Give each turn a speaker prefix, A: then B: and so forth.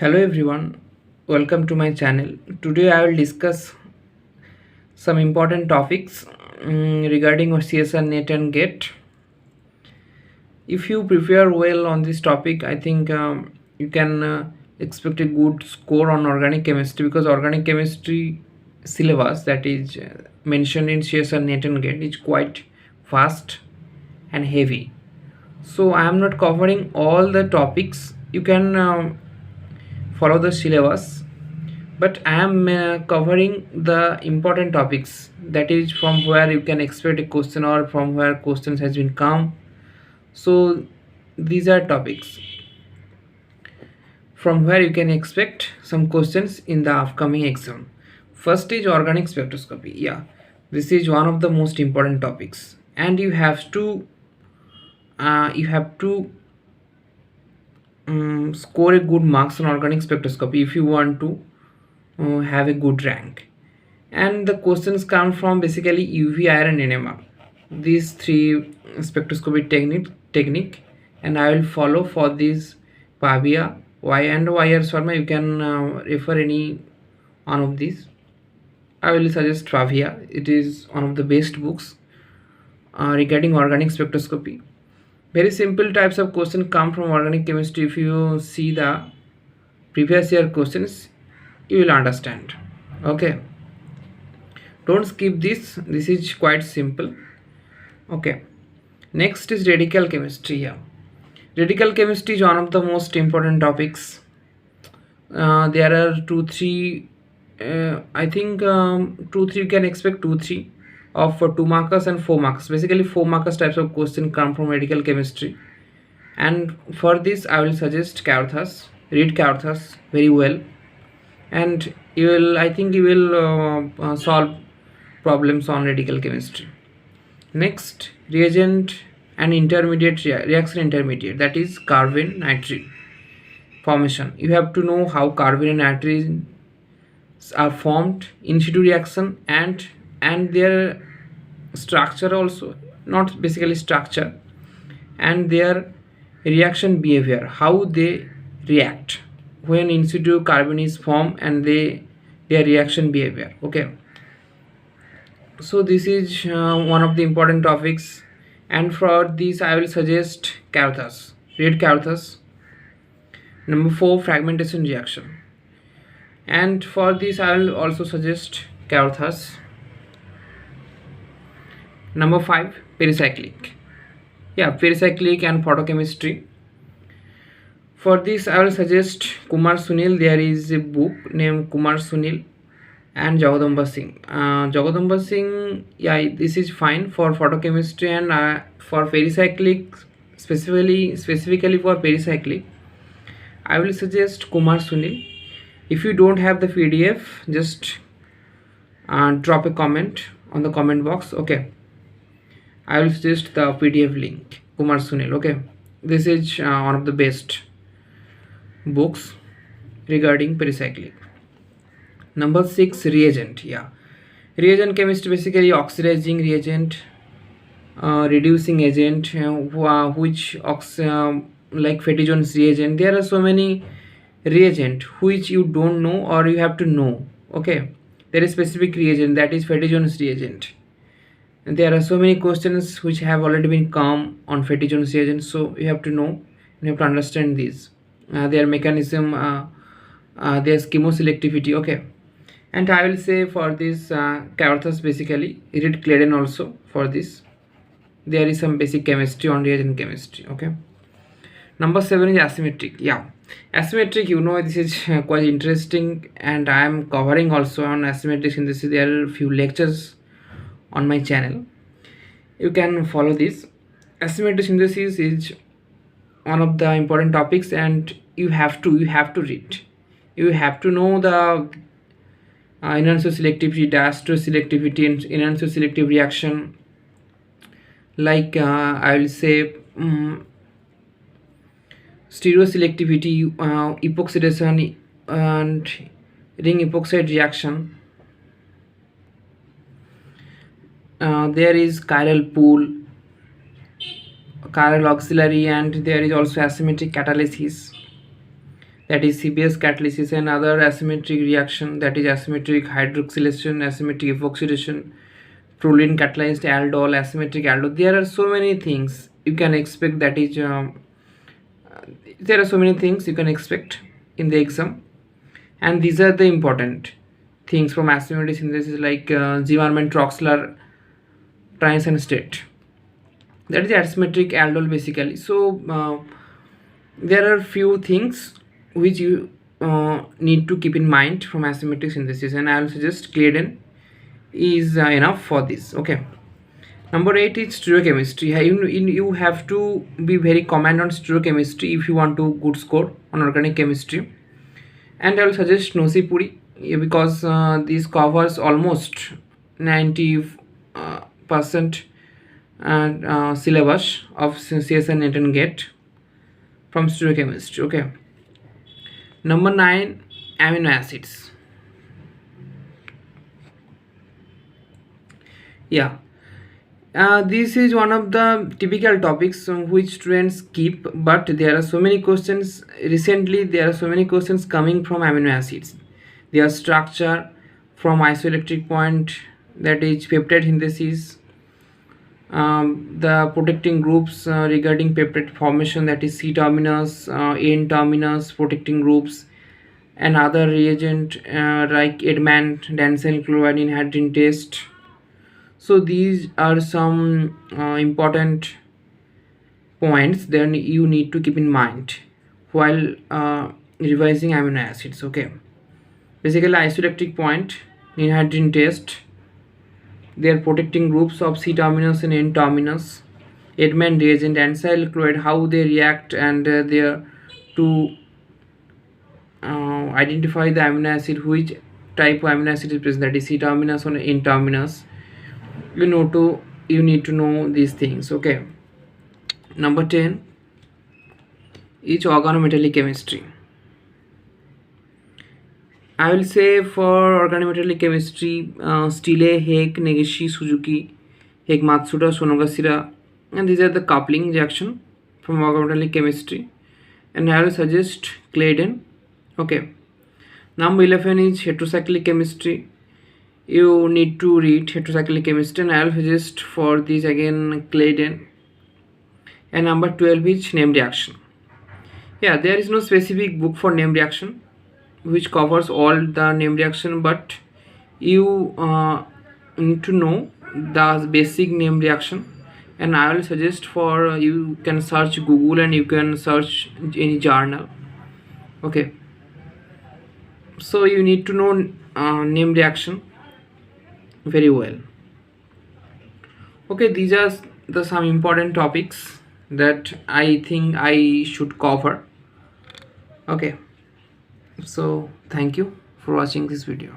A: Hello everyone, welcome to my channel. Today I will discuss some important topics regarding CSR NET and GATE. If you prepare well on this topic, I think you can expect a good score on organic chemistry, because organic chemistry syllabus that is mentioned in CSR NET and GATE is quite fast and heavy. So I am not covering all the topics. You can follow the syllabus, but I am covering the important topics, that is from where you can expect a question or from where questions has been come. So these are topics from where you can expect some questions in the upcoming exam. First is organic spectroscopy. Yeah, this is one of the most important topics, and you have to score a good marks on organic spectroscopy if you want to have a good rank. And the questions come from basically UV, IR and NMR, these three spectroscopy technique, and I will follow for this Pavia, Y and YR Sharma. You can refer any one of these. I will suggest Pavia. It is one of the best books regarding organic spectroscopy. Very simple types of questions come from organic chemistry. If you see the previous year questions, you will understand. Okay, don't skip this is quite simple. Okay, next is radical chemistry. Yeah, radical chemistry is one of the most important topics. There are two three I think 2 3 you can expect 2 3 of 2 markers and 4 markers. Basically 4 markers types of question come from radical chemistry, and for this I will suggest Carthus. Read Carthus very well, and you will solve problems on radical chemistry. Next, reagent and intermediate reaction intermediate, that is carbon nitrogen formation. You have to know how carbon and nitrogen are formed in situ reaction, and their structure also, not basically structure, and their reaction behavior, how they react when in situ carbon is formed, and their reaction behavior. Okay, so this is one of the important topics, and for this I will suggest Carthus. Read Carthus. Number 4, fragmentation reaction, and for this I will also suggest Carthus. Number 5, pericyclic. Yeah, pericyclic and photochemistry. For this I will suggest Kumar Sunil. There is a book named Kumar Sunil and Jagadamba Singh. Jagadamba Singh, yeah, this is fine for photochemistry, and for pericyclic, specifically for pericyclic, I will suggest Kumar Sunil. If you don't have the PDF, just drop a comment on the comment box. Okay, I will suggest the PDF link, Kumar Sunil. Okay, this is one of the best books regarding pericyclic. Number 6, reagent. Yeah, reagent chemistry, basically oxidizing reagent, reducing agent, like Fetty-Jones reagent. There are so many reagent which you don't know or you have to know. Okay, there is specific reagent, that is Fetty-Jones reagent, and there are so many questions which have already been come on Fetty-Jones reagent, so you have to know, you have to understand these, their mechanism, their chemoselectivity. Okay, and I will say for this Carthus, basically read Claydon also. For this there is some basic chemistry on reagent chemistry. Okay, number 7 is asymmetric. Yeah, asymmetric, this is quite interesting, and I am covering also on asymmetric synthesis. There are few lectures on my channel, you can follow this. Asymmetric synthesis is one of the important topics, and you have to read, you have to know the enhancer selectivity, diaster selectivity, and enhancer selective reaction, like I will say stereoselectivity, epoxidation, and ring epoxide reaction. There is chiral pool, chiral auxiliary, and there is also asymmetric catalysis. that is CPS catalysis, and other asymmetric reaction, that is asymmetric hydroxylation, asymmetric epoxidation, proline catalyzed aldol, asymmetric aldol. There are so many things you can expect, that is there are so many things you can expect in the exam, and these are the important things from asymmetric synthesis, like Zimmermann, Troxler, transition state, that is the asymmetric aldol basically. So there are few things which you need to keep in mind from asymmetric synthesis, and I will suggest Claydon is enough for this. Okay, number 8 is stereochemistry. You have to be very command on stereochemistry if you want to good score on organic chemistry, and I will suggest Nosipuri because this covers almost 90 percent syllabus of CSN NET and GATE from stereochemistry. Okay, number 9, amino acids. Yeah, this is one of the typical topics which students keep, but there are so many questions recently. There are so many questions coming from amino acids, their structure, from isoelectric point, that is peptide synthesis, the protecting groups regarding peptide formation, that is C terminus, N terminus protecting groups, and other reagent like Edman, Dancel chloride inhydrin test. So these are some important points then you need to keep in mind while revising amino acids. Okay, basically isoelectric point, inhydrin test, their protecting groups of C terminus and N terminus, Edman reagent, acyl chloride, how they react, and their to identify the amino acid, which type of amino acid is present, that is C terminus or N terminus. You need to know these things. Okay, number 10 is organometallic chemistry. I will say for organometallic chemistry, Stille, Heck, Negishi, Suzuki, Heck, Matsuda, Sonogasira, and these are the coupling reaction from organometallic chemistry, and I will suggest Claydon. Okay, number 11 is heterocyclic chemistry. You need to read heterocyclic chemistry, and I will suggest for this again Claydon. And number 12 is name reaction. Yeah, there is no specific book for name reaction which covers all the name reaction, but you need to know the basic name reaction, and I will suggest for you can search Google and you can search any journal. Okay, so you need to know name reaction very well. Okay, these are the some important topics that I think I should cover. Okay, so thank you for watching this video.